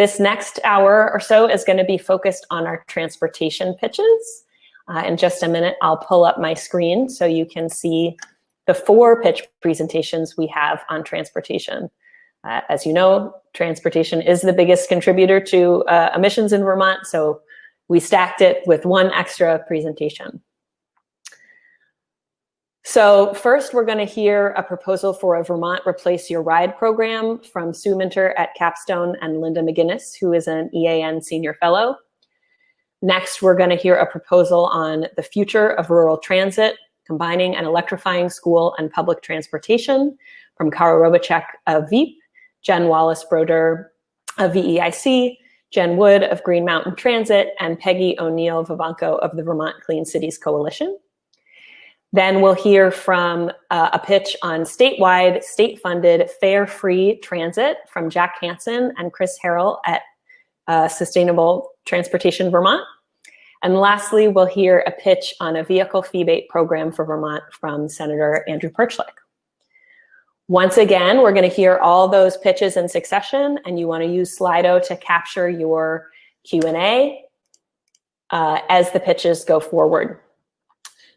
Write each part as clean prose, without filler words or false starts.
This next hour or so is going to be focused on our transportation pitches. In just a minute, I'll pull up my screen so you can see the 4 pitch presentations we have on transportation. As you know, transportation is the biggest contributor to emissions in Vermont, so we stacked it with 1 extra presentation. So first, we're going to hear a proposal for a Vermont Replace Your Ride program from Sue Minter at Capstone and Linda McGinnis, who is an EAN Senior Fellow. Next, we're going to hear a proposal on the future of rural transit, combining and electrifying school and public transportation from Cara Robecheck of VEPA, Jenn Wallace-Brodeur of VEIC, Jen Wood of Green Mountain Transit, and Peggy O'Neill-Vivanco of the Vermont Clean Cities Coalition. Then we'll hear from a pitch on statewide, state-funded, fare-free transit from Jack Hanson and Chris Harrell at Sustainable Transportation Vermont. And lastly, we'll hear a pitch on a vehicle fee-bate program for Vermont from Senator Andrew Perchlik. Once again, we're going to hear all those pitches in succession, and you want to use Slido to capture your Q&A as the pitches go forward.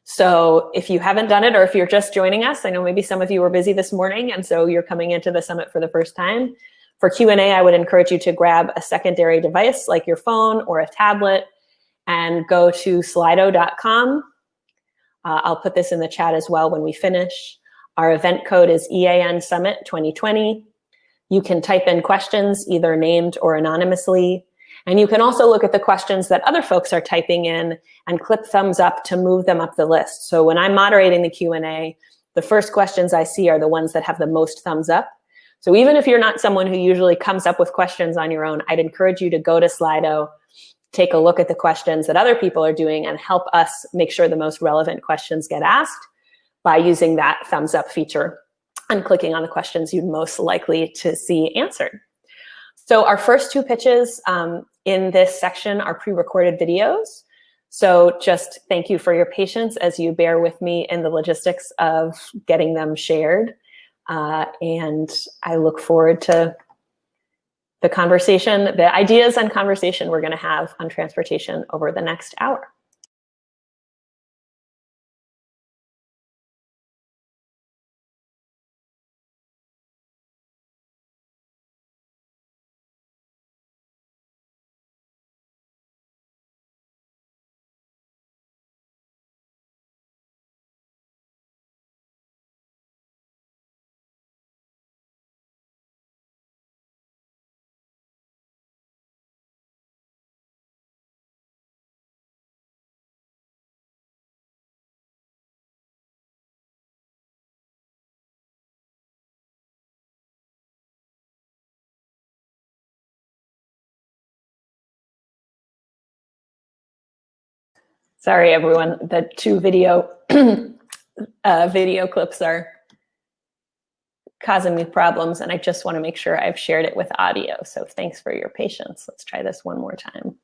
So if you haven't done it, or if you're just joining us, I know maybe some of you were busy this morning, and so you're coming into the summit for the first time. For Q&A, I would encourage you to grab a secondary device like your phone or a tablet and go to slido.com. I'll put this in the chat as well when we finish. Our event code is EAN Summit 2020. You can type in questions, either named or anonymously. And you can also look at the questions that other folks are typing in and click thumbs up to move them up the list. So when I'm moderating the Q&A, the first questions I see are the ones that have the most thumbs up. So even if you're not someone who usually comes up with questions on your own, I'd encourage you to go to Slido, take a look at the questions that other people are doing, and help us make sure the most relevant questions get asked by using that thumbs up feature and clicking on the questions you'd most likely to see answered. So our first 2 pitches in this section are pre-recorded videos. So just thank you for your patience as you bear with me in the logistics of getting them shared. And I look forward to the conversation, the ideas and conversation we're going to have on transportation over the next hour. Sorry, everyone. The 2 video clips are causing me problems, and I just want to make sure I've shared it with audio. So thanks for your patience. Let's try this one more time.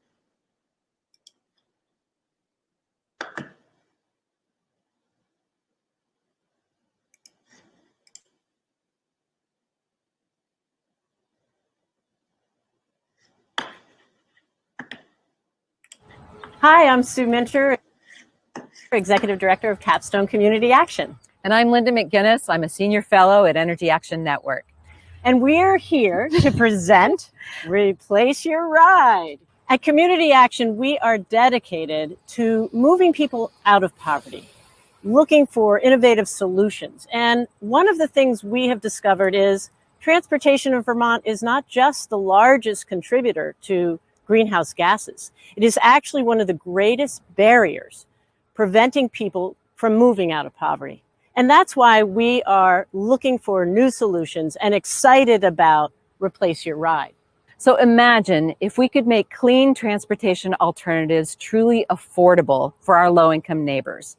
Hi, I'm Sue Minter, Executive Director of Capstone Community Action. And I'm Linda McGinnis. I'm a Senior Fellow at Energy Action Network. And we're here to present Replace Your Ride. At Community Action, we are dedicated to moving people out of poverty, looking for innovative solutions. And one of the things we have discovered is transportation in Vermont is not just the largest contributor to greenhouse gases. It is actually one of the greatest barriers preventing people from moving out of poverty. And that's why we are looking for new solutions and excited about Replace Your Ride. So imagine if we could make clean transportation alternatives truly affordable for our low-income neighbors.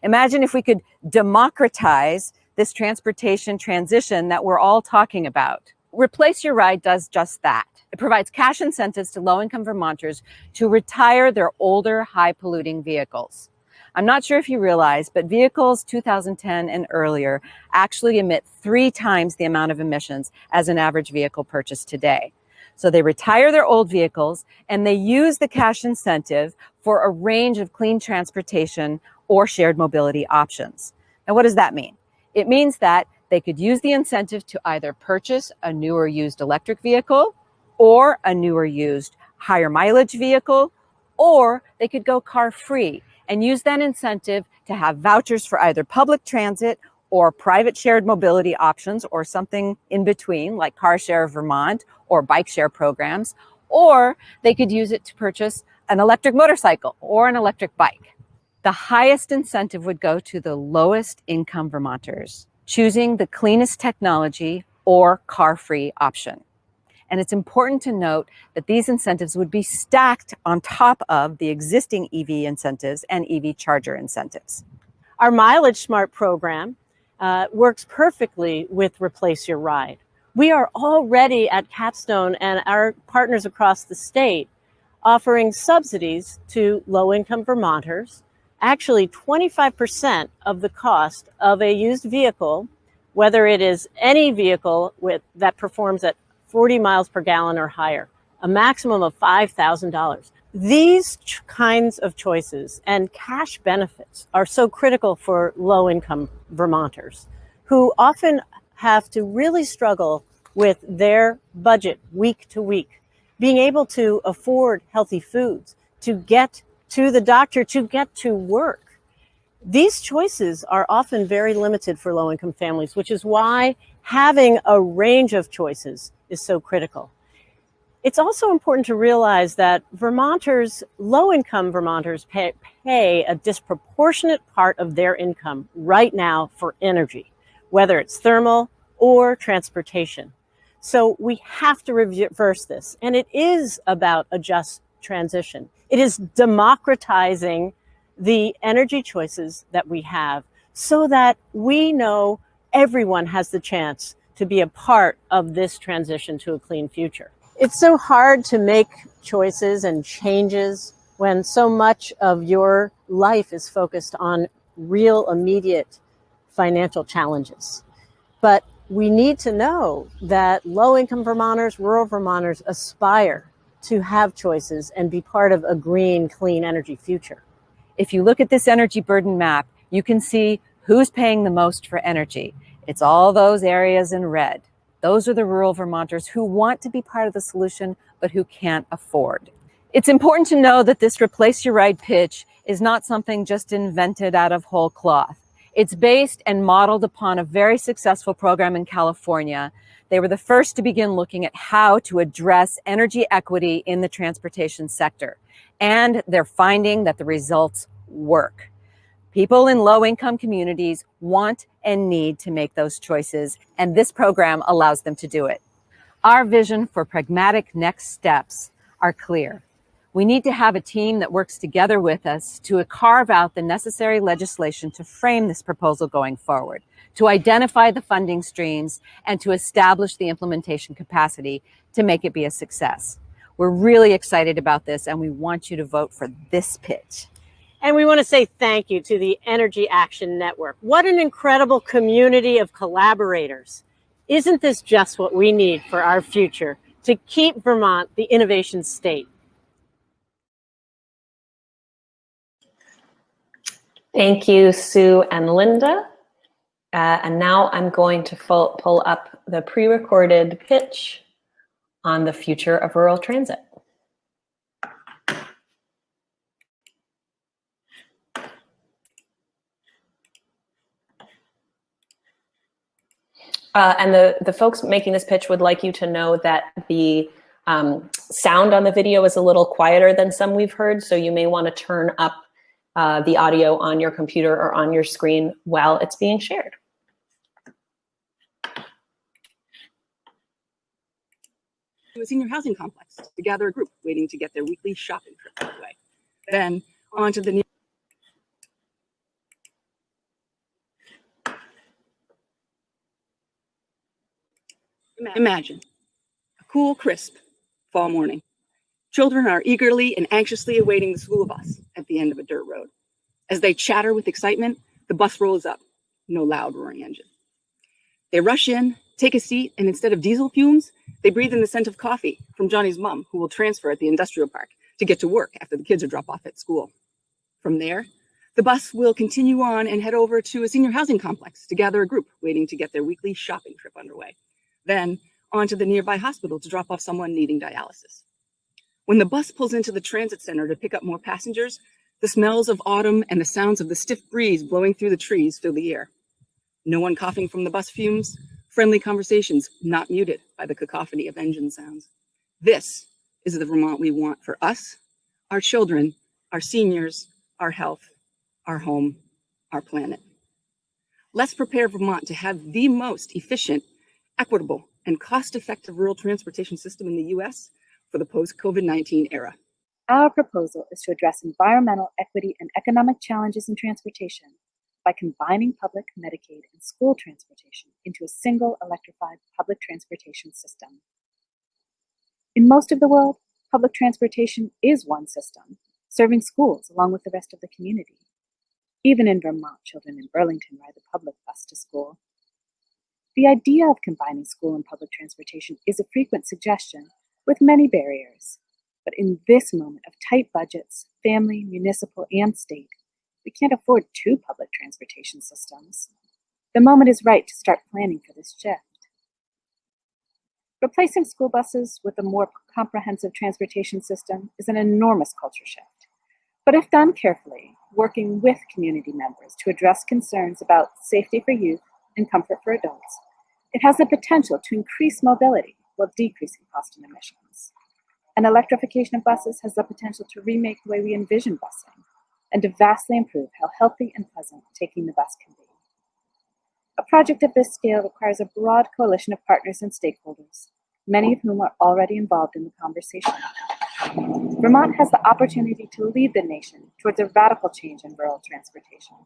Imagine if we could democratize this transportation transition that we're all talking about. Replace Your Ride does just that. It provides cash incentives to low-income Vermonters to retire their older, high-polluting vehicles. I'm not sure if you realize, but vehicles 2010 and earlier actually emit 3 times the amount of emissions as an average vehicle purchased today. So they retire their old vehicles and they use the cash incentive for a range of clean transportation or shared mobility options. Now, what does that mean? It means that they could use the incentive to either purchase a newer used electric vehicle or a newer used higher mileage vehicle, or they could go car free and use that incentive to have vouchers for either public transit or private shared mobility options or something in between like Car Share Vermont or bike share programs, or they could use it to purchase an electric motorcycle or an electric bike. The highest incentive would go to the lowest income Vermonters, choosing the cleanest technology or car-free option. And it's important to note that these incentives would be stacked on top of the existing EV incentives and EV charger incentives. Our Mileage Smart program works perfectly with Replace Your Ride. We are already at Capstone and our partners across the state offering subsidies to low-income Vermonters. Actually, 25% of the cost of a used vehicle, whether it is any vehicle that performs at 40 miles per gallon or higher, a maximum of $5,000. These kinds of choices and cash benefits are so critical for low-income Vermonters who often have to really struggle with their budget week to week, being able to afford healthy foods, to get to the doctor, to get to work. These choices are often very limited for low-income families, which is why having a range of choices is so critical. It's also important to realize that Vermonters, low-income Vermonters, pay a disproportionate part of their income right now for energy, whether it's thermal or transportation. So we have to reverse this, and it is about a just transition. It is democratizing the energy choices that we have so that we know everyone has the chance to be a part of this transition to a clean future. It's so hard to make choices and changes when so much of your life is focused on real immediate financial challenges. But we need to know that low-income Vermonters, rural Vermonters aspire to have choices and be part of a green, clean energy future. If you look at this energy burden map, you can see who's paying the most for energy. It's all those areas in red. Those are the rural Vermonters who want to be part of the solution, but who can't afford. It's important to know that this Replace Your Ride pitch is not something just invented out of whole cloth. It's based and modeled upon a very successful program in California. They were the first to begin looking at how to address energy equity in the transportation sector. And they're finding that the results work. People in low-income communities want and need to make those choices, and this program allows them to do it. Our vision for pragmatic next steps are clear. We need to have a team that works together with us to carve out the necessary legislation to frame this proposal going forward, to identify the funding streams, and to establish the implementation capacity to make it be a success. We're really excited about this, and we want you to vote for this pitch. And we want to say thank you to the Energy Action Network. What an incredible community of collaborators. Isn't this just what we need for our future to keep Vermont the innovation state? Thank you, Sue and Linda. And now I'm going to pull up the pre-recorded pitch on the future of rural transit. And the folks making this pitch would like you to know that the sound on the video is a little quieter than some we've heard, so you may want to turn up the audio on your computer or on your screen while it's being shared. To a senior housing complex to gather a group waiting to get their weekly shopping trip away. Then on to the Imagine a cool, crisp fall morning. Children are eagerly and anxiously awaiting the school bus at the end of a dirt road. As they chatter with excitement, the bus rolls up, no loud roaring engine. They rush in take a seat, and instead of diesel fumes, they breathe in the scent of coffee from Johnny's mom, who will transfer at the industrial park to get to work after the kids are dropped off at school. From there, the bus will continue on and head over to a senior housing complex to gather a group waiting to get their weekly shopping trip underway. Then on to the nearby hospital to drop off someone needing dialysis. When the bus pulls into the transit center to pick up more passengers, the smells of autumn and the sounds of the stiff breeze blowing through the trees fill the air. No one coughing from the bus fumes, friendly conversations not muted by the cacophony of engine sounds. This is the Vermont we want for us, our children, our seniors, our health, our home, our planet. Let's prepare Vermont to have the most efficient, equitable, and cost-effective rural transportation system in the U.S. for the post-COVID-19 era. Our proposal is to address environmental equity and economic challenges in transportation by combining public, Medicaid, and school transportation into a single electrified public transportation system. In most of the world, public transportation is one system, serving schools along with the rest of the community. Even in Vermont, children in Burlington ride the public bus to school. The idea of combining school and public transportation is a frequent suggestion with many barriers. But in this moment of tight budgets, family, municipal, and state, we can't afford two public transportation systems. The moment is right to start planning for this shift. Replacing school buses with a more comprehensive transportation system is an enormous culture shift. But if done carefully, working with community members to address concerns about safety for youth and comfort for adults, it has the potential to increase mobility while decreasing cost and emissions. And electrification of buses has the potential to remake the way we envision busing and to vastly improve how healthy and pleasant taking the bus can be. A project of this scale requires a broad coalition of partners and stakeholders, many of whom are already involved in the conversation. Vermont has the opportunity to lead the nation towards a radical change in rural transportation.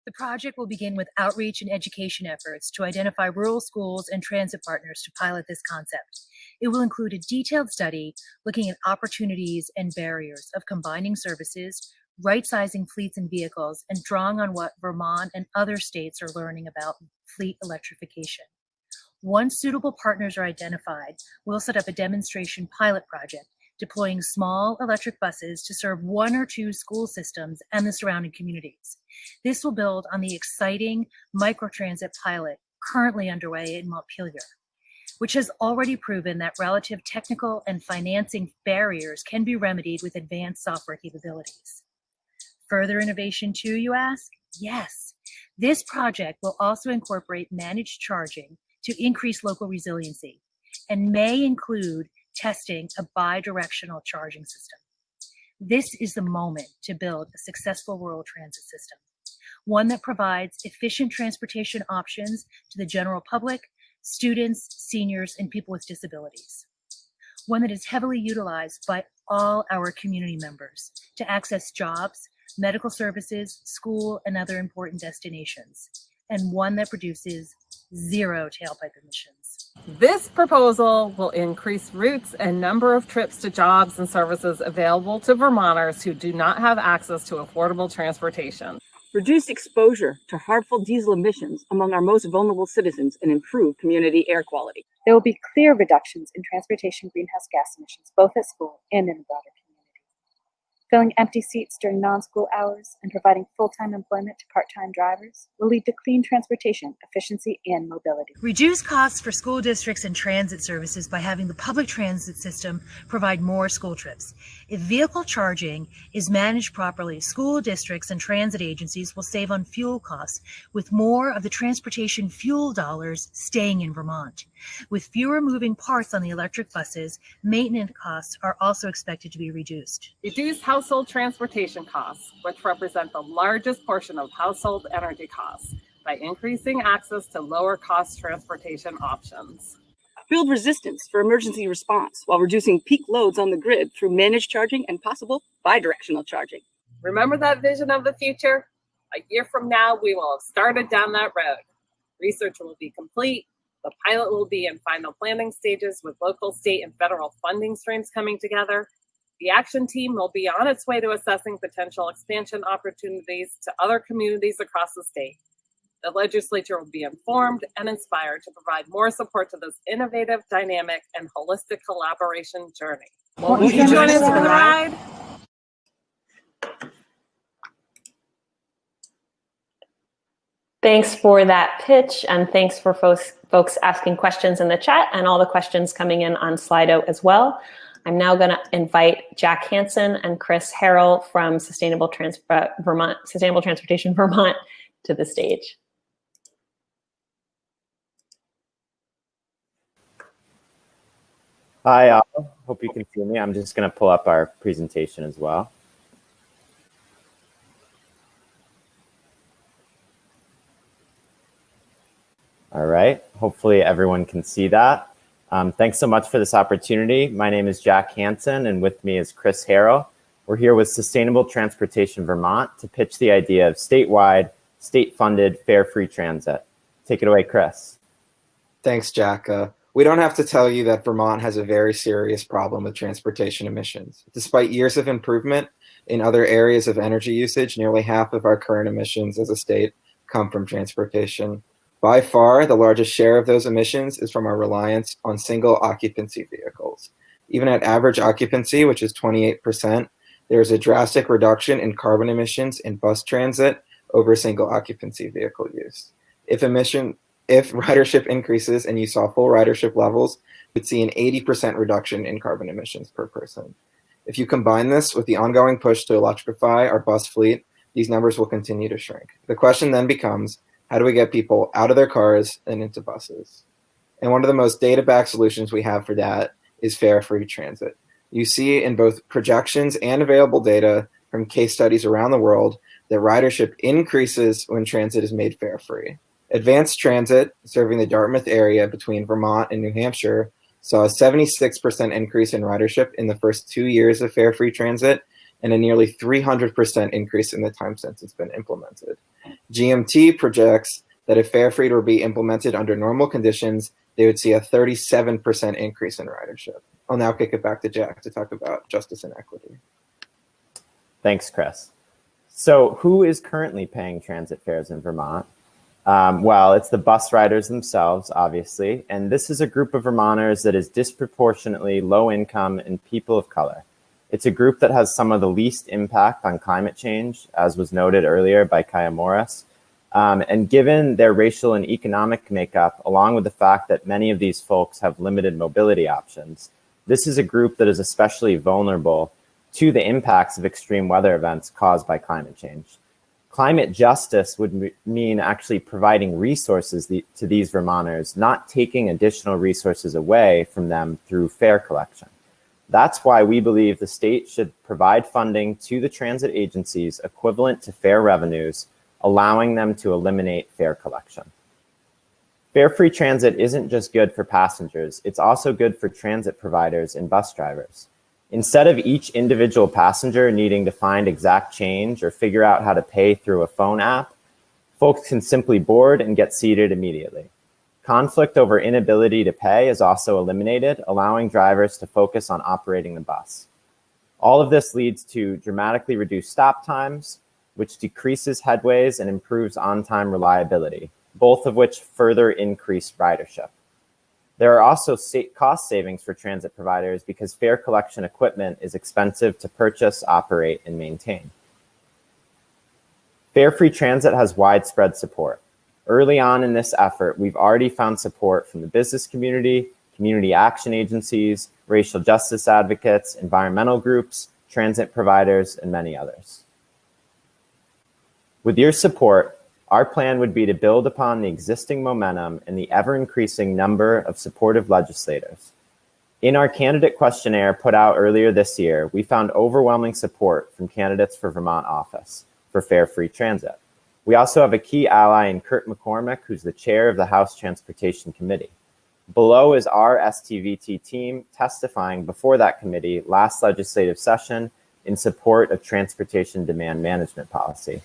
The project will begin with outreach and education efforts to identify rural schools and transit partners to pilot this concept. It will include a detailed study looking at opportunities and barriers of combining services, right-sizing fleets and vehicles, and drawing on what Vermont and other states are learning about fleet electrification. Once suitable partners are identified, we'll set up a demonstration pilot project deploying small electric buses to serve one or two school systems and the surrounding communities. This will build on the exciting microtransit pilot currently underway in Montpelier, which has already proven that relative technical and financing barriers can be remedied with advanced software capabilities. Further innovation too, you ask? Yes. This project will also incorporate managed charging to increase local resiliency and may include testing a bi-directional charging system. This is the moment to build a successful rural transit system, one that provides efficient transportation options to the general public, students, seniors, and people with disabilities. One that is heavily utilized by all our community members to access jobs, medical services, school, and other important destinations, and one that produces zero tailpipe emissions. This proposal will increase routes and number of trips to jobs and services available to Vermonters who do not have access to affordable transportation. Reduce exposure to harmful diesel emissions among our most vulnerable citizens and improve community air quality. There will be clear reductions in transportation greenhouse gas emissions, both at school and in the broader community. Filling empty seats during non-school hours and providing full-time employment to part-time drivers will lead to clean transportation, efficiency, and mobility. Reduce costs for school districts and transit services by having the public transit system provide more school trips. If vehicle charging is managed properly, school districts and transit agencies will save on fuel costs, with more of the transportation fuel dollars staying in Vermont. With fewer moving parts on the electric buses, maintenance costs are also expected to be reduced. Reduce household transportation costs, which represent the largest portion of household energy costs, by increasing access to lower cost transportation options. Build resistance for emergency response while reducing peak loads on the grid through managed charging and possible bi-directional charging. Remember that vision of the future? A year from now, we will have started down that road. Research will be complete. The pilot will be in final planning stages with local, state, and federal funding streams coming together. The action team will be on its way to assessing potential expansion opportunities to other communities across the state. The legislature will be informed and inspired to provide more support to this innovative, dynamic, and holistic collaboration journey. Won't you join us for the ride? Thanks for that pitch, and thanks for folks asking questions in the chat and all the questions coming in on Slido as well. I'm now going to invite Jack Hanson and Chris Harrell from Sustainable Transportation Vermont to the stage. Hi, all. Hope you can see me. I'm just going to pull up our presentation as well. All right, hopefully everyone can see that. Thanks so much for this opportunity. My name is Jack Hanson, and with me is Chris Harrell. We're here with Sustainable Transportation Vermont to pitch the idea of statewide, state-funded, fare-free transit. Take it away, Chris. Thanks, Jack. We don't have to tell you that Vermont has a very serious problem with transportation emissions. Despite years of improvement in other areas of energy usage, nearly half of our current emissions as a state come from transportation. By far, the largest share of those emissions is from our reliance on single occupancy vehicles. Even at average occupancy, which is 28%, there is a drastic reduction in carbon emissions in bus transit over single occupancy vehicle use. If ridership increases and you saw full ridership levels, you'd see an 80% reduction in carbon emissions per person. If you combine this with the ongoing push to electrify our bus fleet, these numbers will continue to shrink. The question then becomes, how do we get people out of their cars and into buses? And one of the most data-backed solutions we have for that is fare-free transit. You see in both projections and available data from case studies around the world that ridership increases when transit is made fare-free. Advanced Transit, serving the Dartmouth area between Vermont and New Hampshire, saw a 76% increase in ridership in the first 2 years of fare-free transit and a nearly 300% increase in the time since it's been implemented. GMT projects that if fare-free were to be implemented under normal conditions, they would see a 37% increase in ridership. I'll now kick it back to Jack to talk about justice and equity. Thanks, Chris. So who is currently paying transit fares in Vermont? Well, it's the bus riders themselves, obviously, and this is a group of Vermonters that is disproportionately low income and people of color. It's a group that has some of the least impact on climate change, as was noted earlier by Kaya Morris. And given their racial and economic makeup, along with the fact that many of these folks have limited mobility options, this is a group that is especially vulnerable to the impacts of extreme weather events caused by climate change. Climate justice would mean actually providing resources to these Vermonters, not taking additional resources away from them through fare collection. That's why we believe the state should provide funding to the transit agencies equivalent to fare revenues, allowing them to eliminate fare collection. Fare-free transit isn't just good for passengers, it's also good for transit providers and bus drivers. Instead of each individual passenger needing to find exact change or figure out how to pay through a phone app, folks can simply board and get seated immediately. Conflict over inability to pay is also eliminated, allowing drivers to focus on operating the bus. All of this leads to dramatically reduced stop times, which decreases headways and improves on-time reliability, both of which further increase ridership. There are also cost savings for transit providers because fare collection equipment is expensive to purchase, operate, and maintain. Fare-free transit has widespread support. Early on in this effort, we've already found support from the business community, community action agencies, racial justice advocates, environmental groups, transit providers, and many others. With your support, our plan would be to build upon the existing momentum and the ever-increasing number of supportive legislators. In our candidate questionnaire put out earlier this year, we found overwhelming support from candidates for Vermont office for fare-free transit. We also have a key ally in Kurt McCormick, who's the chair of the House Transportation Committee. Below is our STVT team testifying before that committee last legislative session in support of transportation demand management policy.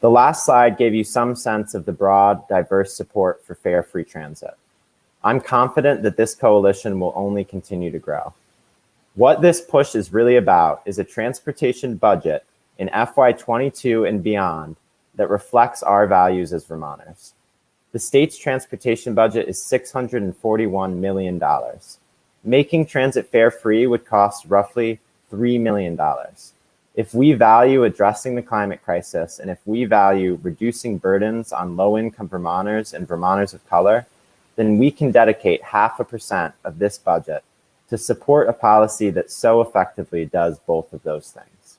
The last slide gave you some sense of the broad, diverse support for fare-free transit. I'm confident that this coalition will only continue to grow. What this push is really about is a transportation budget in FY22 and beyond that reflects our values as Vermonters. The state's transportation budget is $641 million. Making transit fare free would cost roughly $3 million. If we value addressing the climate crisis, and if we value reducing burdens on low-income Vermonters and Vermonters of color, then we can dedicate 0.5% of this budget to support a policy that so effectively does both of those things.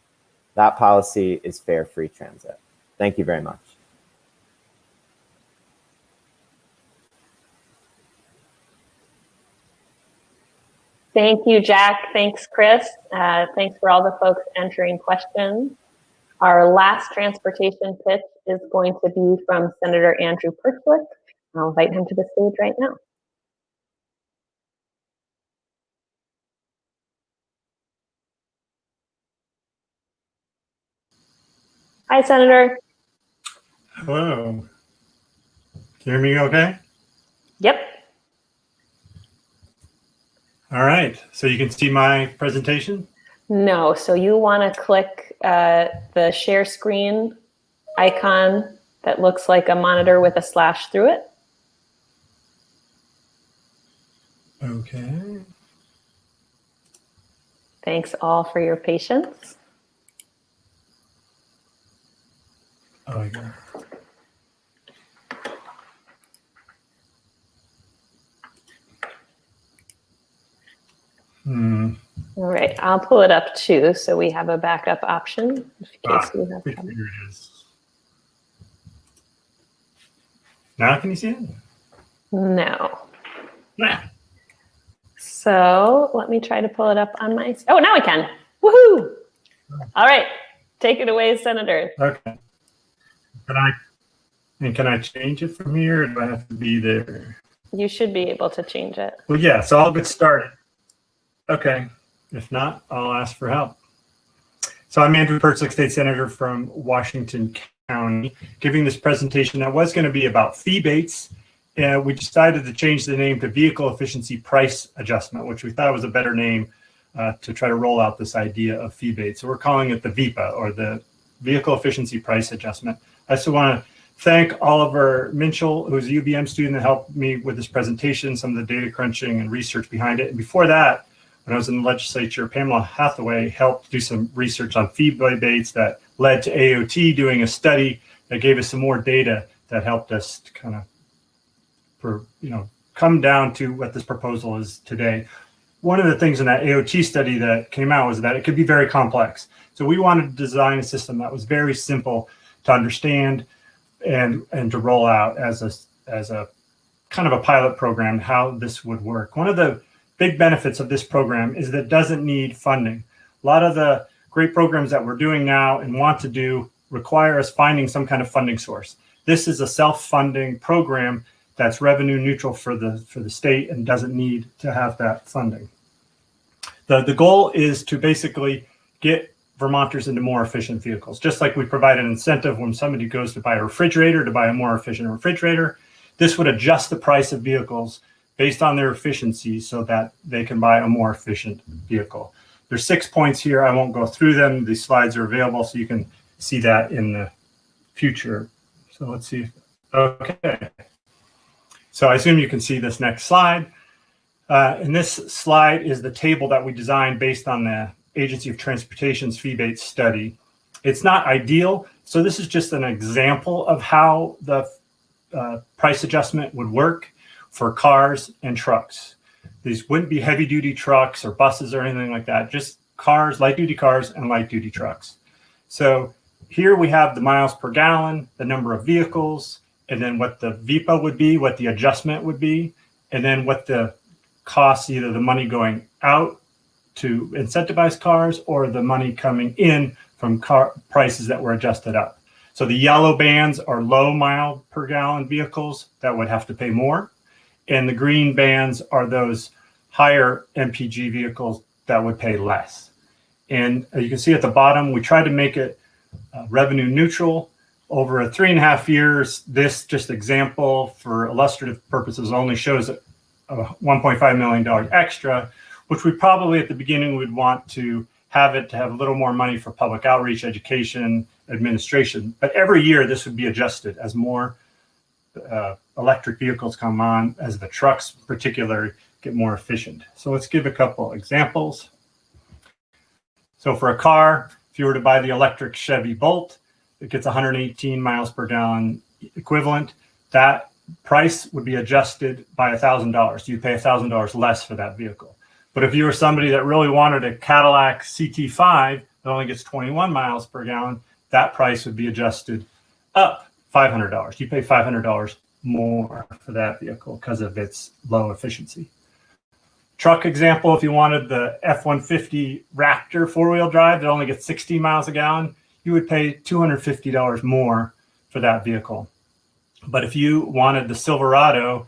That policy is fare-free transit. Thank you very much. Thank you, Jack. Thanks, Chris. Thanks for all the folks entering questions. Our last transportation pitch is going to be from Senator Andrew Perchlik. I'll invite him to the stage right now. Hi, Senator. Hello. Can you hear me okay? Yep. All right. So you can see my presentation? No. So you want to click the share screen icon that looks like a monitor with a slash through it. Okay. Thanks all for your patience. Oh, I got it. All right, I'll pull it up too, so we have a backup option in case we have Here trouble. it is. Now can you see it? No. Nah. So let me try to pull it up on my. Oh, now I can. Woohoo! All right, take it away, Senator. Okay. Can I change it from here, or do I have to be there? You should be able to change it. Well, yeah. So I'll get started. Okay. If not, I'll ask for help. So I'm Andrew Perchlik, State Senator from Washington County, giving this presentation that was going to be about fee bates. And we decided to change the name to Vehicle Efficiency Price Adjustment, which we thought was a better name to try to roll out this idea of fee bates. So we're calling it the VEPA, or the Vehicle Efficiency Price Adjustment. I also want to thank Oliver Minchell, who's a UVM student that helped me with this presentation, some of the data crunching and research behind it. And before that, when I was in the legislature, Pamela Hathaway helped do some research on fee bates that led to AOT doing a study that gave us some more data that helped us to kind of, come down to what this proposal is today. One of the things in that AOT study that came out was that it could be very complex. So we wanted to design a system that was very simple to understand and to roll out as a kind of a pilot program, how this would work. One of the big benefits of this program is that it doesn't need funding. A lot of the great programs that we're doing now and want to do require us finding some kind of funding source. This is a self-funding program that's revenue neutral for the state and doesn't need to have that funding. The goal is to basically get Vermonters into more efficient vehicles. Just like we provide an incentive when somebody goes to buy a refrigerator to buy a more efficient refrigerator, this would adjust the price of vehicles based on their efficiency so that they can buy a more efficient vehicle. There's 6 points here. I won't go through them. These slides are available so you can see that in the future. So let's see. Okay. So I assume you can see this next slide. And this slide is the table that we designed based on the Agency of Transportation's fee base study. It's not ideal. So this is just an example of how the price adjustment would work for cars and trucks. These wouldn't be heavy duty trucks or buses or anything like that, just cars, light duty cars and light duty trucks. So here we have the miles per gallon, the number of vehicles, and then what the VEPA would be, what the adjustment would be, and then what the costs, either the money going out to incentivize cars or the money coming in from car prices that were adjusted up. So the yellow bands are low mile per gallon vehicles that would have to pay more. And the green bands are those higher MPG vehicles that would pay less. And you can see at the bottom, we tried to make it revenue neutral. Over a 3.5 years, this just example for illustrative purposes only shows a $1.5 million extra, which we probably at the beginning would want to have a little more money for public outreach, education, administration. But every year this would be adjusted as more electric vehicles come on, as the trucks particularly get more efficient. So let's give a couple examples. So for a car, if you were to buy the electric Chevy Bolt, it gets 118 miles per gallon equivalent. That price would be adjusted by $1,000. You pay $1,000 less for that vehicle. But if you were somebody that really wanted a Cadillac CT5 that only gets 21 miles per gallon, that price would be adjusted up $500. You pay $500 more for that vehicle because of its low efficiency. Truck example, if you wanted the F-150 Raptor four-wheel drive that only gets 60 miles a gallon, you would pay $250 more for that vehicle. But if you wanted the Silverado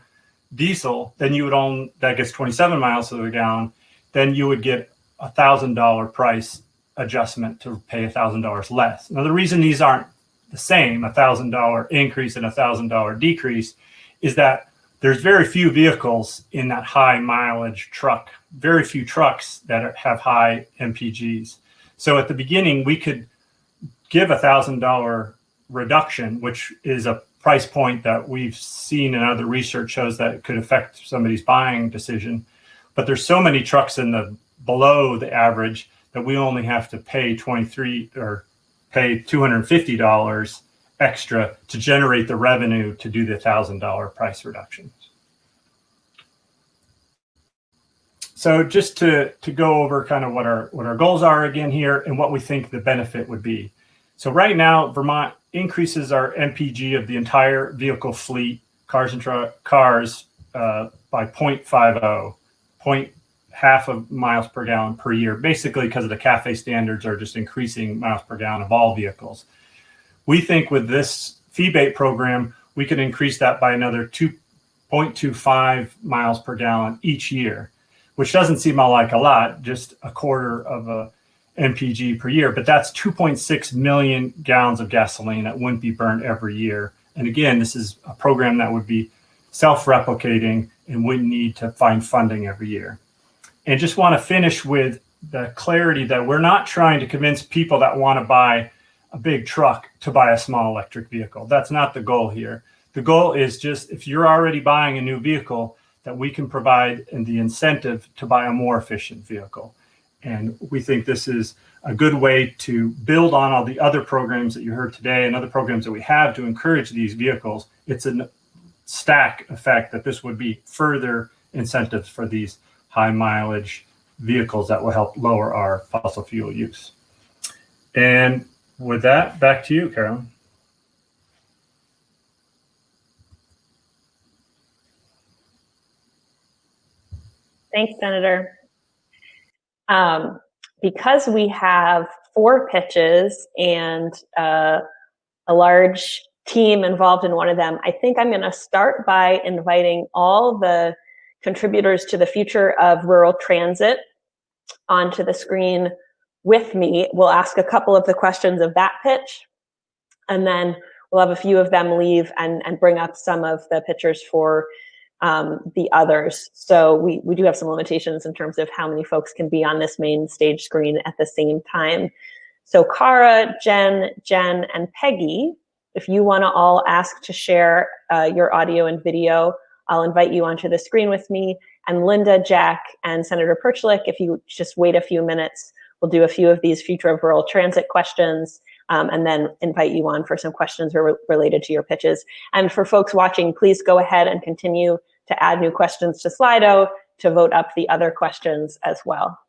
diesel, then you would own, that gets 27 miles to the gallon, then you would get $1,000 price adjustment to pay $1,000 less. Now, the reason these aren't the same, $1,000 increase and $1,000 decrease, is that there's very few vehicles in that high mileage truck, very few trucks that have high MPGs. So at the beginning, we could give $1,000 reduction, which is a price point that we've seen in other research shows that it could affect somebody's buying decision. But there's so many trucks in the below the average that we only have to pay $250 extra to generate the revenue to do the $1,000 price reduction. So just to go over kind of what our goals are again here and what we think the benefit would be. So right now, Vermont increases our MPG of the entire vehicle fleet, cars and cars, by 0.50, half of miles per gallon per year, basically because of the CAFE standards are just increasing miles per gallon of all vehicles. We think with this VEPA program, we could increase that by another 2.25 miles per gallon each year, which doesn't seem like a lot, just a quarter of a MPG per year, but that's 2.6 million gallons of gasoline that wouldn't be burned every year. And again, this is a program that would be self-replicating and wouldn't need to find funding every year. And just want to finish with the clarity that we're not trying to convince people that want to buy a big truck to buy a small electric vehicle. That's not the goal here. The goal is just if you're already buying a new vehicle, that we can provide the incentive to buy a more efficient vehicle. And we think this is a good way to build on all the other programs that you heard today and other programs that we have to encourage these vehicles. It's a stack effect that this would be further incentives for these high mileage vehicles that will help lower our fossil fuel use. And with that, back to you, Carolyn. Thanks, Senator. Because we have 4 pitches and a large team involved in one of them, I think I'm going to start by inviting all the contributors to the future of rural transit onto the screen with me. We'll ask a couple of the questions of that pitch, and then we'll have a few of them leave and bring up some of the pitchers for the others. So we do have some limitations in terms of how many folks can be on this main stage screen at the same time. So Cara, Jenn, and Peggy, if you want to all ask to share your audio and video, I'll invite you onto the screen with me. And Linda, Jack, and Senator Perchlik, if you just wait a few minutes, we'll do a few of these future of rural transit questions, and then invite you on for some questions related to your pitches. And for folks watching, please go ahead and continue to add new questions to Slido to vote up the other questions as well.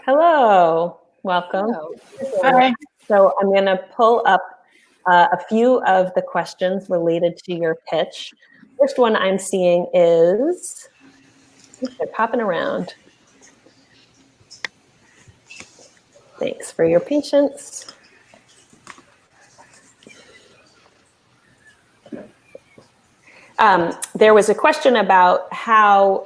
Hello, welcome. Hello. Hi. So I'm going to pull up a few of the questions related to your pitch. First one I'm seeing is, they're popping around. Thanks for your patience. There was a question about how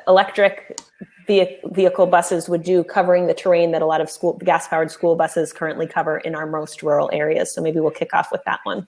electric vehicle buses would do covering the terrain that a lot of gas-powered school buses currently cover in our most rural areas. So maybe we'll kick off with that one.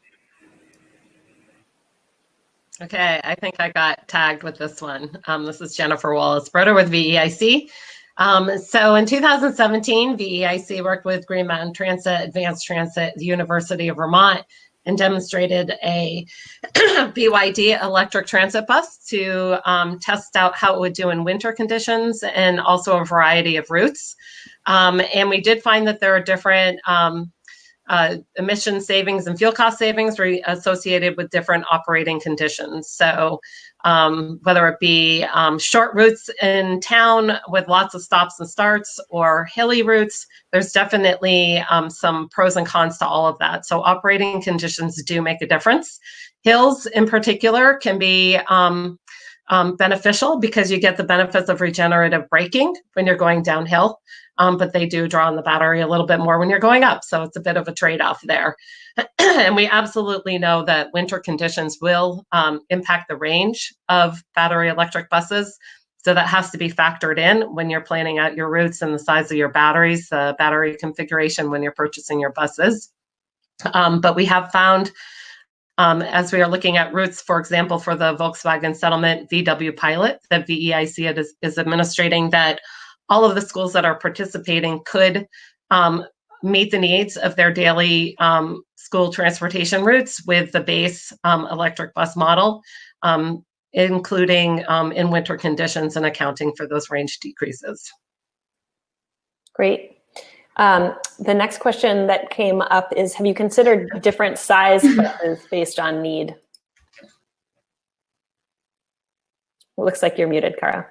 Okay, I think I got tagged with this one. This is Jennifer Wallace-Brodeur with VEIC. So in 2017, VEIC worked with Green Mountain Transit, Advanced Transit, the University of Vermont, and demonstrated a BYD electric transit bus to test out how it would do in winter conditions and also a variety of routes. And we did find that there are different emission savings and fuel cost savings associated with different operating conditions. So whether it be short routes in town with lots of stops and starts or hilly routes, there's definitely some pros and cons to all of that. So operating conditions do make a difference. Hills in particular can be beneficial because you get the benefits of regenerative braking when you're going downhill. But they do draw on the battery a little bit more when you're going up. So it's a bit of a trade-off there. And we absolutely know that winter conditions will impact the range of battery electric buses. So that has to be factored in when you're planning out your routes and the size of your batteries, the battery configuration when you're purchasing your buses. But we have found, as we are looking at routes, for example, for the Volkswagen Settlement VW pilot that VEIC is administrating, that all of the schools that are participating could meet the needs of their daily school transportation routes with the base electric bus model, including in winter conditions and accounting for those range decreases. Great. The next question that came up is, have you considered different size buses based on need? It looks like you're muted, Cara.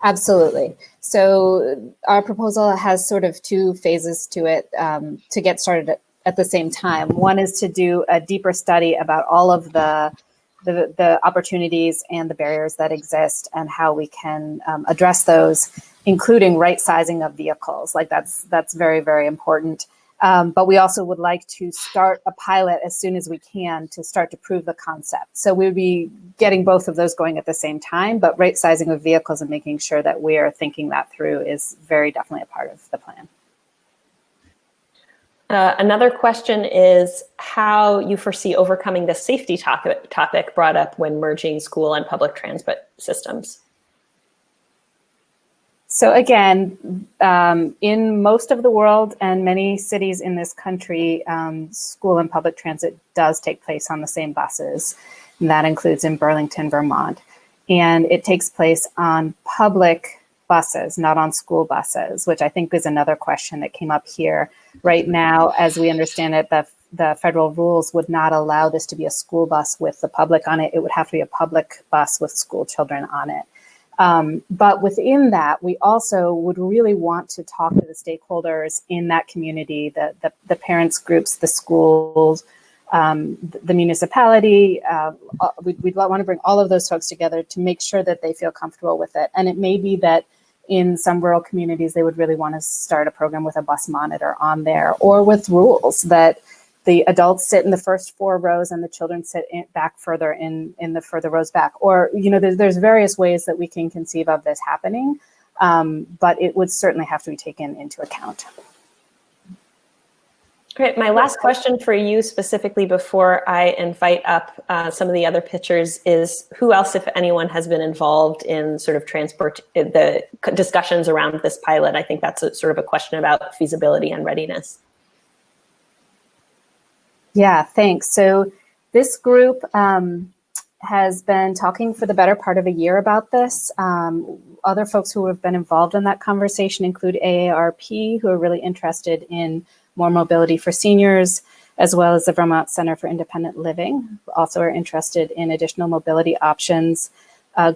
Absolutely. So our proposal has sort of two phases to it to get started at the same time. One is to do a deeper study about all of the opportunities and the barriers that exist and how we can address those, including right sizing of vehicles. Like that's very, very important. But we also would like to start a pilot as soon as we can to start to prove the concept. So we would be getting both of those going at the same time, but right sizing of vehicles and making sure that we are thinking that through is very definitely a part of the plan. Another question is how you foresee overcoming the safety topic brought up when merging school and public transit systems. So again, in most of the world and many cities in this country, school and public transit does take place on the same buses. And that includes in Burlington, Vermont. And it takes place on public buses, not on school buses, which I think is another question that came up here. Right now, as we understand it, the federal rules would not allow this to be a school bus with the public on it. It would have to be a public bus with school children on it. But within that, we also would really want to talk to the stakeholders in that community, the parents groups, the schools, the municipality. We'd want to bring all of those folks together to make sure that they feel comfortable with it. And it may be that in some rural communities, they would really want to start a program with a bus monitor on there, or with rules that the adults sit in the first 4 rows and the children sit back further in the further rows back. Or, you know, there's various ways that we can conceive of this happening, but it would certainly have to be taken into account. Great. My last question for you specifically before I invite up some of the other pitchers is who else, if anyone, has been involved in sort of the discussions around this pilot? I think that's sort of a question about feasibility and readiness. Yeah, thanks. So this group has been talking for the better part of a year about this. Other folks who have been involved in that conversation include AARP, who are really interested in more mobility for seniors, as well as the Vermont Center for Independent Living, who also are interested in additional mobility options.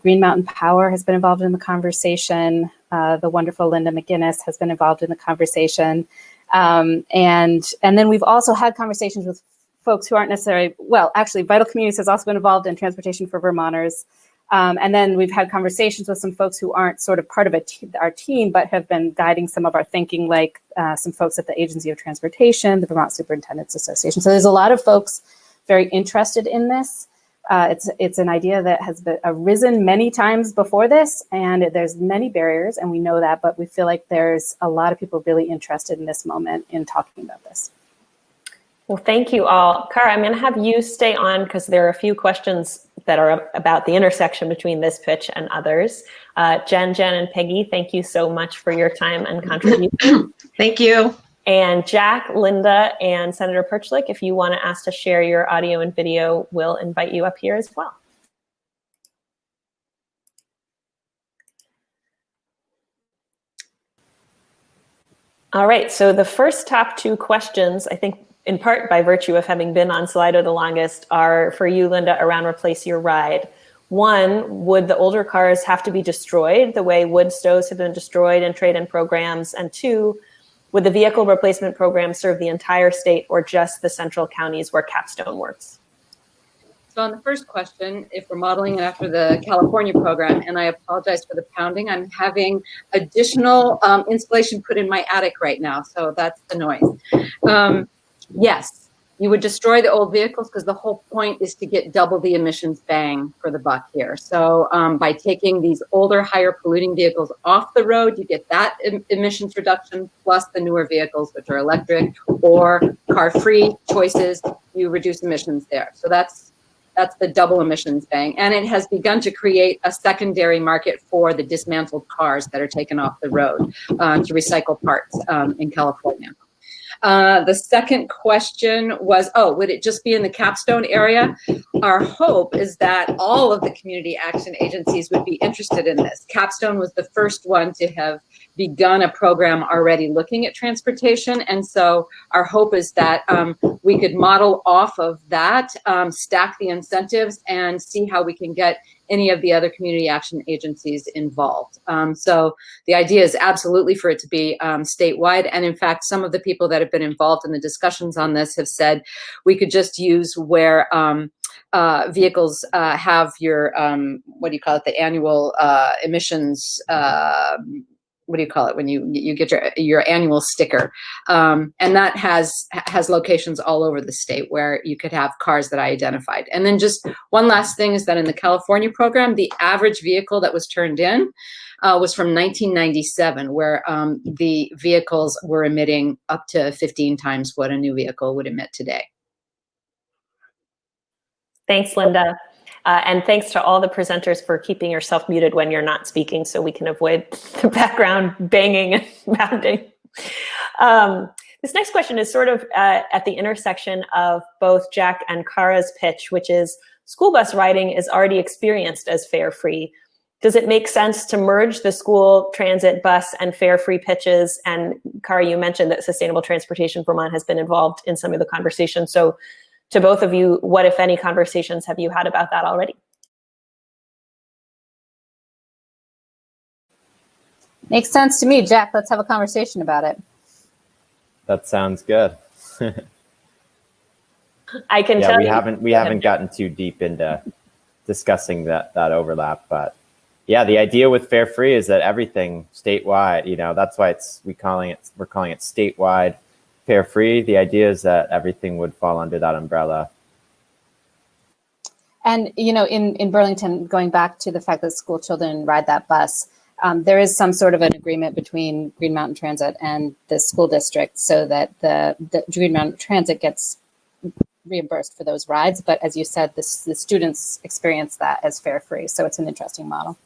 Green Mountain Power has been involved in the conversation. The wonderful Linda McGinnis has been involved in the conversation. And then we've also had conversations with folks who aren't necessarily, well, actually, Vital Communities has also been involved in transportation for Vermonters. And then we've had conversations with some folks who aren't sort of part of our team, but have been guiding some of our thinking, like some folks at the Agency of Transportation, the Vermont Superintendents Association. So there's a lot of folks very interested in this. It's an idea that has been arisen many times before this, and there's many barriers, and we know that, but we feel like there's a lot of people really interested in this moment in talking about this. Well, thank you all. Cara, I'm going to have you stay on because there are a few questions that are about the intersection between this pitch and others. Jenn, and Peggy, thank you so much for your time and contribution. Thank you. And Jack, Linda, and Senator Perchlik, if you want to ask to share your audio and video, we'll invite you up here as well. All right, so the first top two questions, I think in part by virtue of having been on Slido the longest, are for you, Linda, around replace your ride. One, would the older cars have to be destroyed the way wood stoves have been destroyed in trade-in programs? And two, would the vehicle replacement program serve the entire state or just the central counties where Capstone works? So on the first question, if we're modeling it after the California program, and I apologize for the pounding, I'm having additional insulation put in my attic right now, so that's the noise. Yes, you would destroy the old vehicles because the whole point is to get double the emissions bang for the buck here. So by taking these older, higher polluting vehicles off the road, you get that emissions reduction plus the newer vehicles, which are electric or car-free choices, you reduce emissions there. So that's the double emissions bang. And it has begun to create a secondary market for the dismantled cars that are taken off the road to recycle parts in California. The second question was, would it just be in the Capstone area? Our hope is that all of the community action agencies would be interested in this. Capstone was the first one to have begun a program already looking at transportation. And so our hope is that we could model off of that, stack the incentives, and see how we can get any of the other community action agencies involved. So the idea is absolutely for it to be statewide. And in fact, some of the people that have been involved in the discussions on this have said we could just use where vehicles have your, what do you call it, the annual emissions, what do you call it when you get your annual sticker, and that has locations all over the state where you could have cars that I identified. And then just one last thing is that in the California program, the average vehicle that was turned in was from 1997, where the vehicles were emitting up to 15 times what a new vehicle would emit today. Thanks, Linda. And thanks to all the presenters for keeping yourself muted when you're not speaking so we can avoid the background banging and pounding. This next question is sort of at the intersection of both Jack and Cara's pitch, which is school bus riding is already experienced as fare-free. Does it make sense to merge the school transit bus and fare-free pitches? And Cara, you mentioned that Sustainable Transportation Vermont has been involved in some of the conversations. So to both of you, what, if any, conversations have you had about that already? Makes sense to me, Jack. Let's have a conversation about it. That sounds good. I can tell we haven't gotten too deep into discussing that overlap, but yeah, the idea with fare free is that everything statewide, you know, that's why we're calling it statewide fare free. The idea is that everything would fall under that umbrella. And, you know, in Burlington, going back to the fact that school children ride that bus, there is some sort of an agreement between Green Mountain Transit and the school district so that the Green Mountain Transit gets reimbursed for those rides. But as you said, the students experience that as fare free. So it's an interesting model.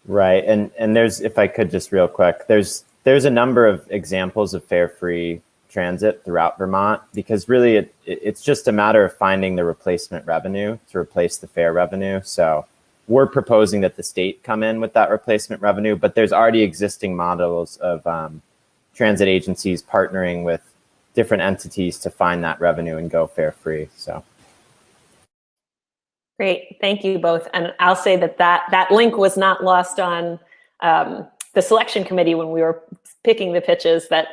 Right. And there's, if I could just real quick, there's a number of examples of fare free transit throughout Vermont, because really it's just a matter of finding the replacement revenue to replace the fare revenue. So we're proposing that the state come in with that replacement revenue, but there's already existing models of transit agencies partnering with different entities to find that revenue and go fare free. So great, thank you both. And I'll say that link was not lost on the selection committee when we were picking the pitches, that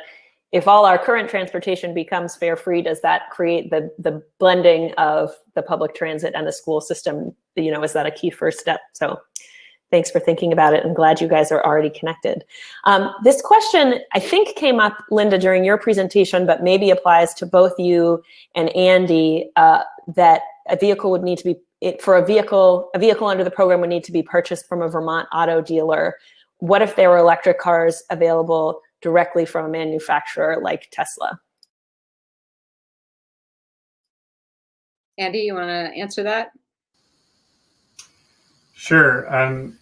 if all our current transportation becomes fare free, does that create the blending of the public transit and the school system? You know, is that a key first step? So thanks for thinking about it. I'm glad you guys are already connected. This question, I think, came up, Linda, during your presentation, but maybe applies to both you and Andy, that a vehicle would need to be, a vehicle under the program would need to be purchased from a Vermont auto dealer. What if there were electric cars available directly from a manufacturer like Tesla? Andy, you want to answer that? Sure. I'm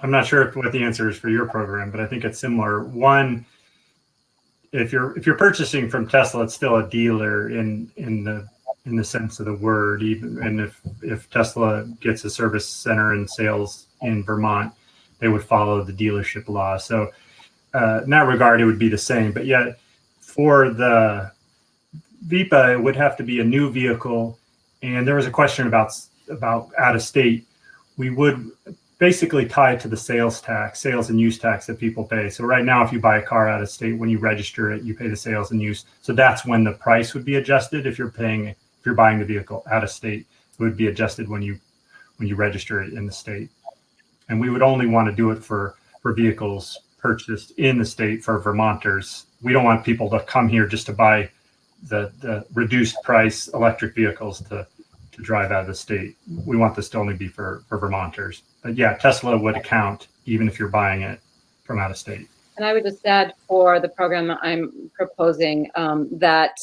not sure what the answer is for your program, but I think it's similar. One, if you're purchasing from Tesla, it's still a dealer in the sense of the word. Even if Tesla gets a service center and sales in Vermont, they would follow the dealership law. So in that regard, it would be the same. But yet, for the VEPA, it would have to be a new vehicle. And there was a question about out of state. We would basically tie it to the sales and use tax that people pay. So right now, if you buy a car out of state, when you register it, you pay the sales and use. So that's when the price would be adjusted. If you're buying the vehicle out of state, it would be adjusted when you register it in the state. And we would only want to do it for vehicles purchased in the state for Vermonters. We don't want people to come here just to buy the reduced price electric vehicles to drive out of the state. We want this to only be for Vermonters. But yeah, Tesla would account even if you're buying it from out of state. And I would just add for the program that I'm proposing that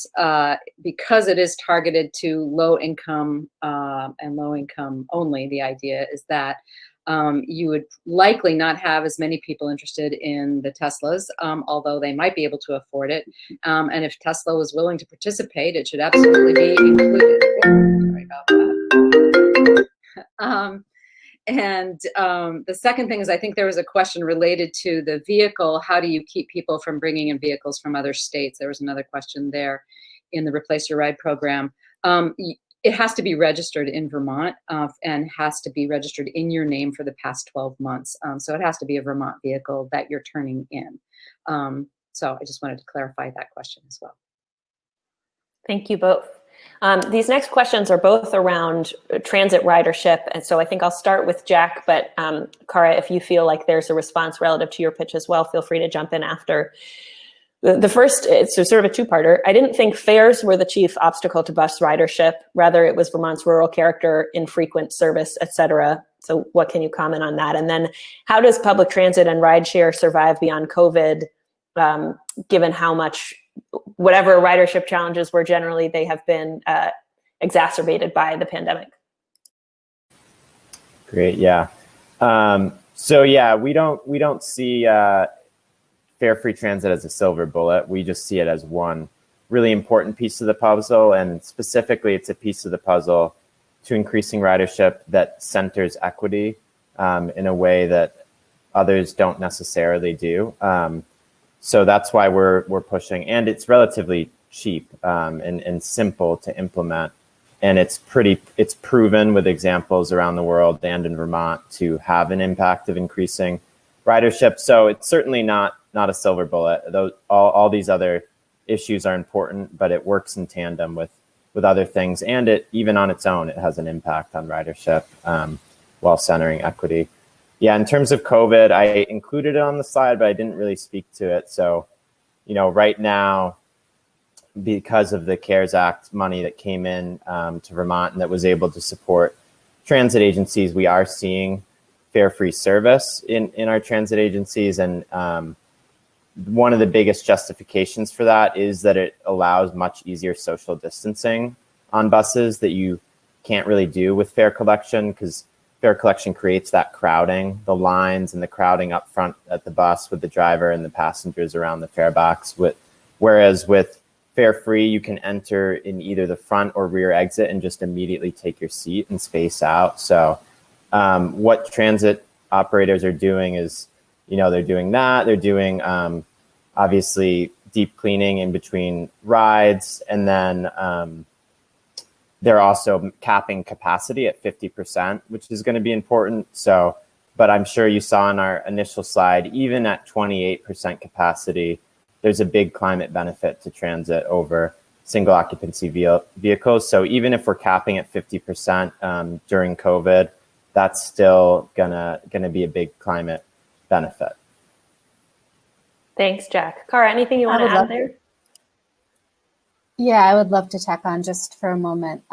because it is targeted to low income and low income only, the idea is that you would likely not have as many people interested in the Teslas, although they might be able to afford it. And if Tesla was willing to participate, it should absolutely be included. Sorry about that. The second thing is, I think there was a question related to the vehicle. How do you keep people from bringing in vehicles from other states? There was another question there in the Replace Your Ride program. It has to be registered in Vermont and has to be registered in your name for the past 12 months. So it has to be a Vermont vehicle that you're turning in. So I just wanted to clarify that question as well. Thank you both. These next questions are both around transit ridership. And so I think I'll start with Jack, but Cara, if you feel like there's a response relative to your pitch as well, feel free to jump in after. The first, it's sort of a two-parter. I didn't think fares were the chief obstacle to bus ridership. Rather, it was Vermont's rural character, infrequent service, et cetera. So what can you comment on that? And then how does public transit and rideshare survive beyond COVID, given how much, whatever ridership challenges were generally, they have been exacerbated by the pandemic? Great, yeah. So yeah, we don't see fare-free transit as a silver bullet. We just see it as one really important piece of the puzzle, and specifically it's a piece of the puzzle to increasing ridership that centers equity in a way that others don't necessarily do. So that's why we're pushing, and it's relatively cheap and simple to implement. And it's proven with examples around the world and in Vermont to have an impact of increasing ridership. So it's certainly not a silver bullet. All these other issues are important, but it works in tandem with other things. And it, even on its own, it has an impact on ridership while centering equity. Yeah, in terms of COVID, I included it on the slide, but I didn't really speak to it. So, right now, because of the CARES Act money that came in to Vermont and that was able to support transit agencies, we are seeing fare-free service in our transit agencies. And one of the biggest justifications for that is that it allows much easier social distancing on buses that you can't really do with fare collection, because fare collection creates that crowding, the lines and the crowding up front at the bus with the driver and the passengers around the fare box. Whereas with fare-free, you can enter in either the front or rear exit and just immediately take your seat and space out. So what transit operators are doing is, they're doing that. They're doing obviously deep cleaning in between rides, and then they're also capping capacity at 50%, which is going to be important. So, but I'm sure you saw in our initial slide, even at 28% capacity, there's a big climate benefit to transit over single occupancy vehicles. So even if we're capping at 50% during COVID, that's still gonna be a big climate benefit. Thanks, Jack. Cara, anything you want to add there? Yeah, I would love to tack on just for a moment.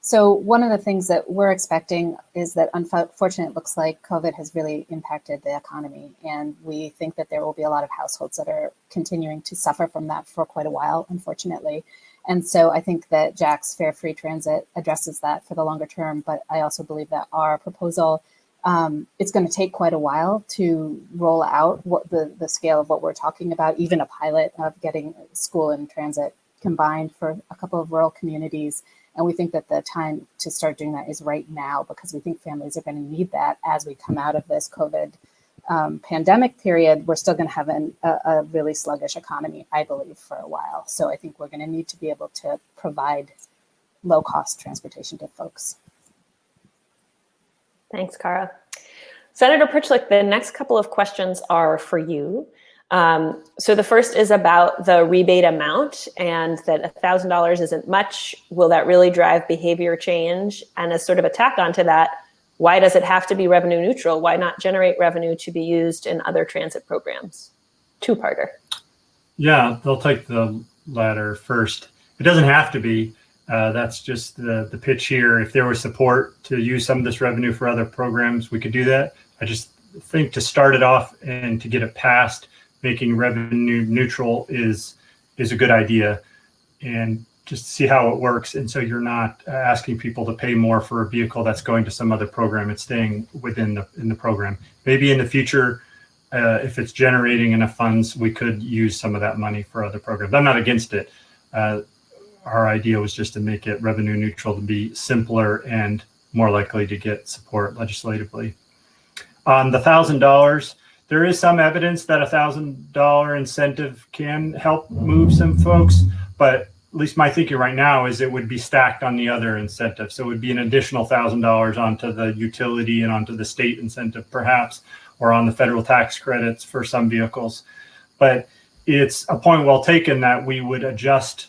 So one of the things that we're expecting is that, unfortunately, it looks like COVID has really impacted the economy. And we think that there will be a lot of households that are continuing to suffer from that for quite a while, unfortunately. And so I think that Jack's Fare Free Transit addresses that for the longer term. But I also believe that our proposal, it's going to take quite a while to roll out what the scale of what we're talking about, even a pilot of getting school and transit combined for a couple of rural communities. And we think that the time to start doing that is right now, because we think families are going to need that as we come out of this COVID pandemic period. We're still going to have a really sluggish economy, I believe, for a while. So I think we're going to need to be able to provide low-cost transportation to folks. Thanks, Cara. Senator Perchlik, the next couple of questions are for you. So the first is about the rebate amount, and that $1,000 isn't much. Will that really drive behavior change? And as sort of a tack onto that, why does it have to be revenue neutral? Why not generate revenue to be used in other transit programs? Two-parter. Yeah, they'll take the latter first. It doesn't have to be. That's just the pitch here. If there was support to use some of this revenue for other programs, we could do that. I just think to start it off and to get it passed, making revenue neutral is a good idea, and just see how it works. And so you're not asking people to pay more for a vehicle that's going to some other program. It's staying within the program. Maybe in the future, if it's generating enough funds, we could use some of that money for other programs. I'm not against it. Our idea was just to make it revenue neutral, to be simpler and more likely to get support legislatively. On the $1,000, there is some evidence that $1,000 incentive can help move some folks, but at least my thinking right now is it would be stacked on the other incentive. So it would be an additional $1,000 onto the utility and onto the state incentive, perhaps, or on the federal tax credits for some vehicles. But it's a point well taken that we would adjust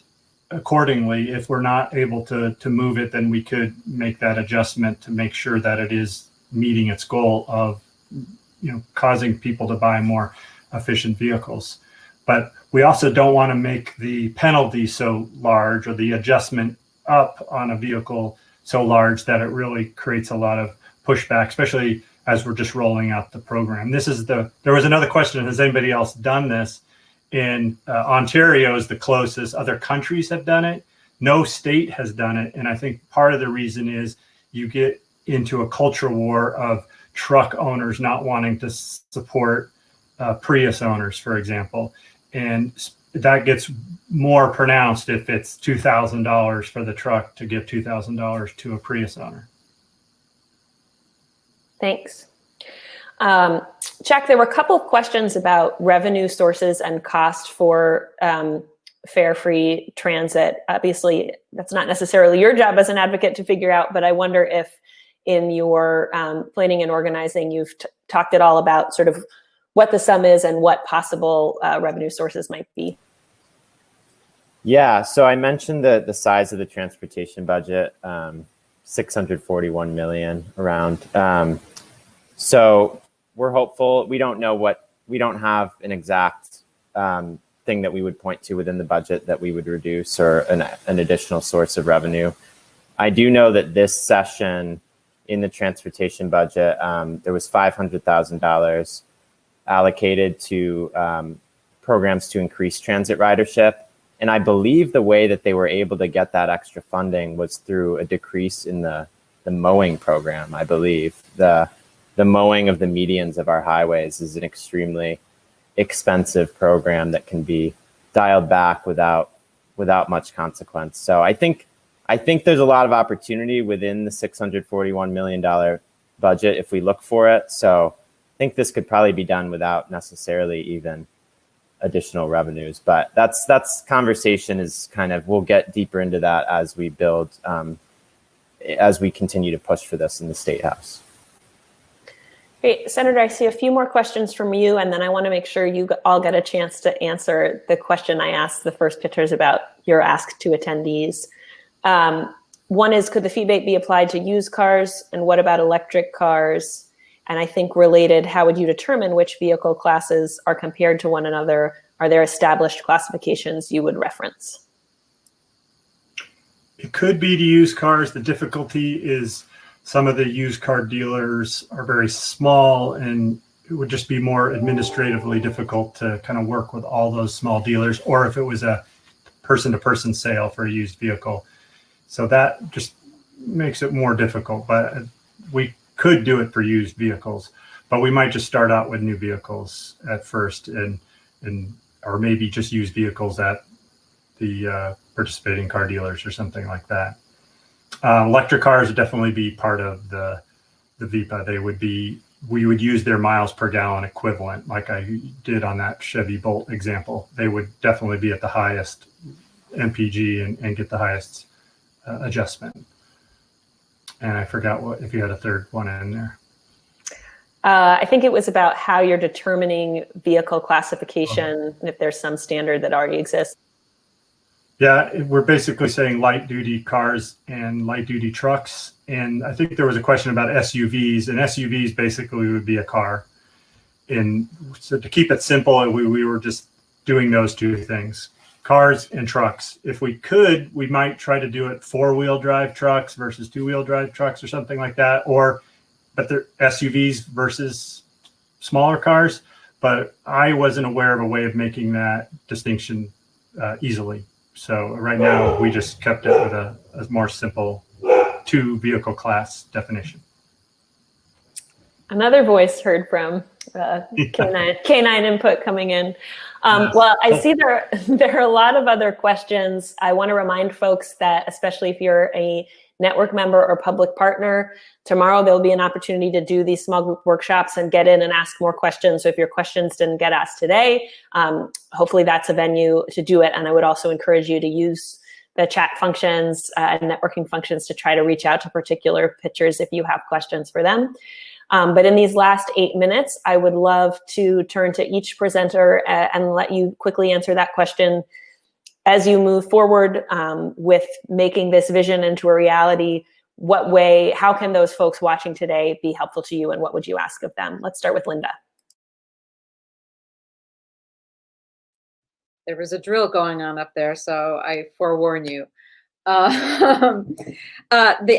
accordingly. If we're not able to move it, then we could make that adjustment to make sure that it is meeting its goal of causing people to buy more efficient vehicles. But we also don't want to make the penalty so large, or the adjustment up on a vehicle so large that it really creates a lot of pushback, especially as we're just rolling out the program. There was another question, has anybody else done this? In Ontario is the closest. Other countries have done it. No state has done it. And I think part of the reason is you get into a culture war of truck owners not wanting to support Prius owners, for example. And that gets more pronounced if it's $2,000 for the truck to give $2,000 to a Prius owner. Thanks. Jack, there were a couple of questions about revenue sources and cost for fare-free transit. Obviously, that's not necessarily your job as an advocate to figure out, but I wonder if in your planning and organizing, you've talked at all about sort of what the sum is and what possible revenue sources might be. Yeah, so I mentioned the size of the transportation budget, $641 million around. So we're hopeful. We don't have an exact thing that we would point to within the budget that we would reduce, or an additional source of revenue. I do know that this session in the transportation budget, there was $500,000 allocated to programs to increase transit ridership. And I believe the way that they were able to get that extra funding was through a decrease in the mowing program. I believe the mowing of the medians of our highways is an extremely expensive program that can be dialed back without much consequence. So I think there's a lot of opportunity within the $641 million budget if we look for it. So I think this could probably be done without necessarily even additional revenues. But that's conversation is kind of, we'll get deeper into that as we build, as we continue to push for this in the State House. Great. Senator, I see a few more questions from you, and then I want to make sure you all get a chance to answer the question I asked the first pitchers about your ask to attendees. One is, could the fee rebate be applied to used cars? And what about electric cars? And I think related, how would you determine which vehicle classes are compared to one another? Are there established classifications you would reference? It could be to used cars. The difficulty is some of the used car dealers are very small, and it would just be more administratively difficult to kind of work with all those small dealers, or if it was a person-to-person sale for a used vehicle. So that just makes it more difficult, but we could do it for used vehicles, but we might just start out with new vehicles at first, and or maybe just used vehicles at the participating car dealers or something like that. Electric cars would definitely be part of the VEPA. We would use their miles per gallon equivalent, like I did on that Chevy Bolt example. They would definitely be at the highest MPG and get the highest adjustment. And I forgot if you had a third one in there. I think it was about how you're determining vehicle classification, and if there's some standard that already exists. Yeah, we're basically saying light duty cars and light duty trucks. And I think there was a question about SUVs, and SUVs basically would be a car. And so to keep it simple, we were just doing those two things, cars and trucks. If we could, we might try to do it 4-wheel drive trucks versus 2-wheel drive trucks or something like that, but they're SUVs versus smaller cars. But I wasn't aware of a way of making that distinction easily. So right now we just kept it with a more simple 2-vehicle class definition. Another voice heard from canine input coming in. Well, I see there are a lot of other questions. I want to remind folks that, especially if you're a network member or public partner, tomorrow there'll be an opportunity to do these small group workshops and get in and ask more questions. So if your questions didn't get asked today, hopefully that's a venue to do it. And I would also encourage you to use the chat functions and networking functions to try to reach out to particular pitchers if you have questions for them. But in these last 8 minutes, I would love to turn to each presenter and let you quickly answer that question. As you move forward with making this vision into a reality, how can those folks watching today be helpful to you, and what would you ask of them? Let's start with Linda. There was a drill going on up there, so I forewarn you. The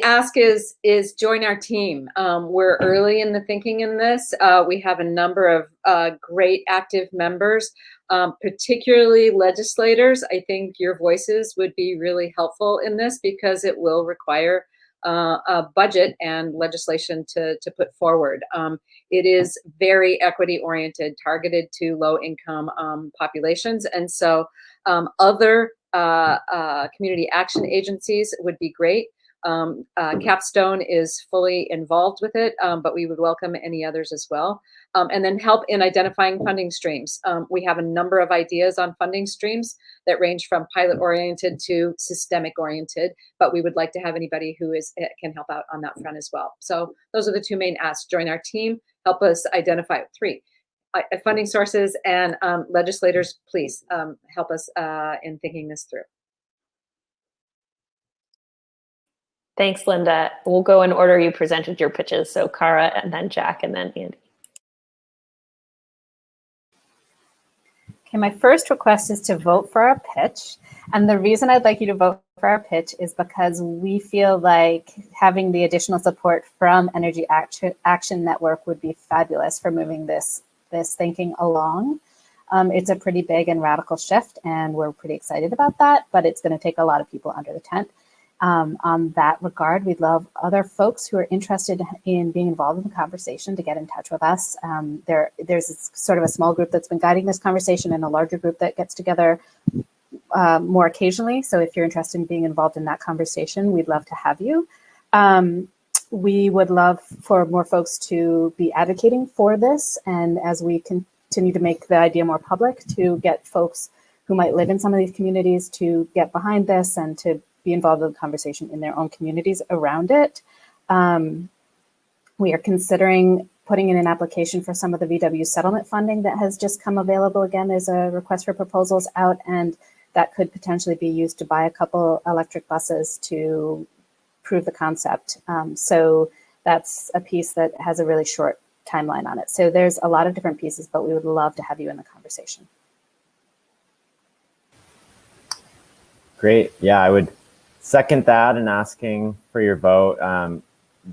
ask is join our team. We're early in the thinking in this. We have a number of great active members, particularly legislators. I think your voices would be really helpful in this because it will require a budget and legislation to put forward. It is very equity oriented, targeted to low income populations. And so other community action agencies would be great. Capstone is fully involved with it, but we would welcome any others as well. And then help in identifying funding streams. We have a number of ideas on funding streams that range from pilot oriented to systemic oriented, but we would like to have anybody who can help out on that front as well. So those are the two main asks. Join our team, help us identify 3 funding sources, and legislators, please help us in thinking this through. Thanks, Linda. We'll go in order you presented your pitches. So Cara, and then Jack, and then Andy. Okay, my first request is to vote for our pitch. And the reason I'd like you to vote for our pitch is because we feel like having the additional support from Energy Action Network would be fabulous for moving this thinking along. It's a pretty big and radical shift, and we're pretty excited about that, but it's going to take a lot of people under the tent. On that regard, we'd love other folks who are interested in being involved in the conversation to get in touch with us. There's sort of a small group that's been guiding this conversation and a larger group that gets together more occasionally. So if you're interested in being involved in that conversation, we'd love to have you. We would love for more folks to be advocating for this, and as we continue to make the idea more public, to get folks who might live in some of these communities to get behind this and to be involved in the conversation in their own communities around it. We are considering putting in an application for some of the VW settlement funding that has just come available. Again, there's a request for proposals out, and that could potentially be used to buy a couple electric buses to prove the concept. So that's a piece that has a really short timeline on it. So there's a lot of different pieces, but we would love to have you in the conversation. Great. Yeah, I would Second that and asking for your vote.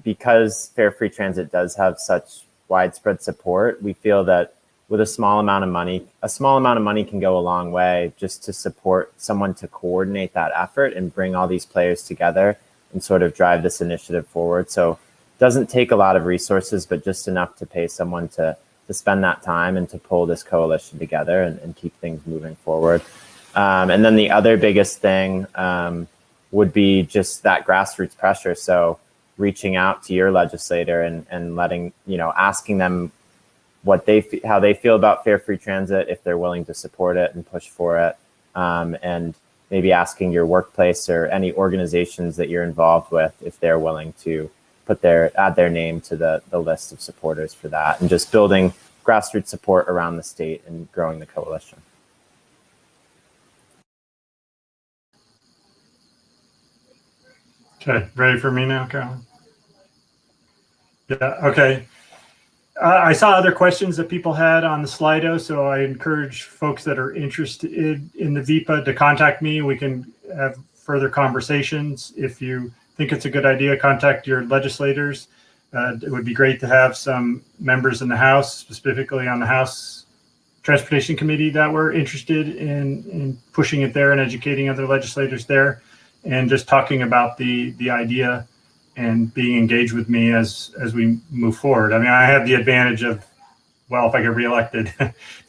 Because Fare Free Transit does have such widespread support, we feel that with a small amount of money can go a long way just to support someone to coordinate that effort and bring all these players together and sort of drive this initiative forward. So it doesn't take a lot of resources, but just enough to pay someone to spend that time and to pull this coalition together and keep things moving forward. And then the other biggest thing would be just that grassroots pressure. So reaching out to your legislator and letting, asking them how they feel about Fare Free Transit, if they're willing to support it and push for it, and maybe asking your workplace or any organizations that you're involved with if they're willing to add their name to the list of supporters for that, and just building grassroots support around the state and growing the coalition. Okay, ready for me now, Carolyn? Yeah, okay. I saw other questions that people had on the Slido, so I encourage folks that are interested in the VEPA to contact me. We can have further conversations. If you think it's a good idea, contact your legislators. It would be great to have some members in the House, specifically on the House Transportation Committee, that were interested in pushing it there and educating other legislators there, and just talking about the idea and being engaged with me as we move forward. I mean, I have the advantage of, well, if I get reelected,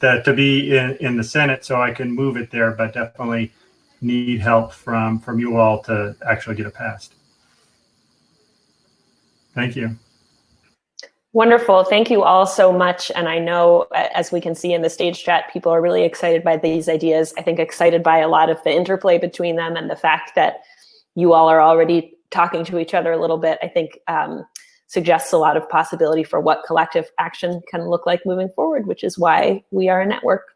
that to be in the Senate so I can move it there, but definitely need help from you all to actually get it passed. Thank you. Wonderful. Thank you all so much. And I know, as we can see in the stage chat, people are really excited by these ideas. I think excited by a lot of the interplay between them, and the fact that you all are already talking to each other a little bit, I think suggests a lot of possibility for what collective action can look like moving forward, which is why we are a network.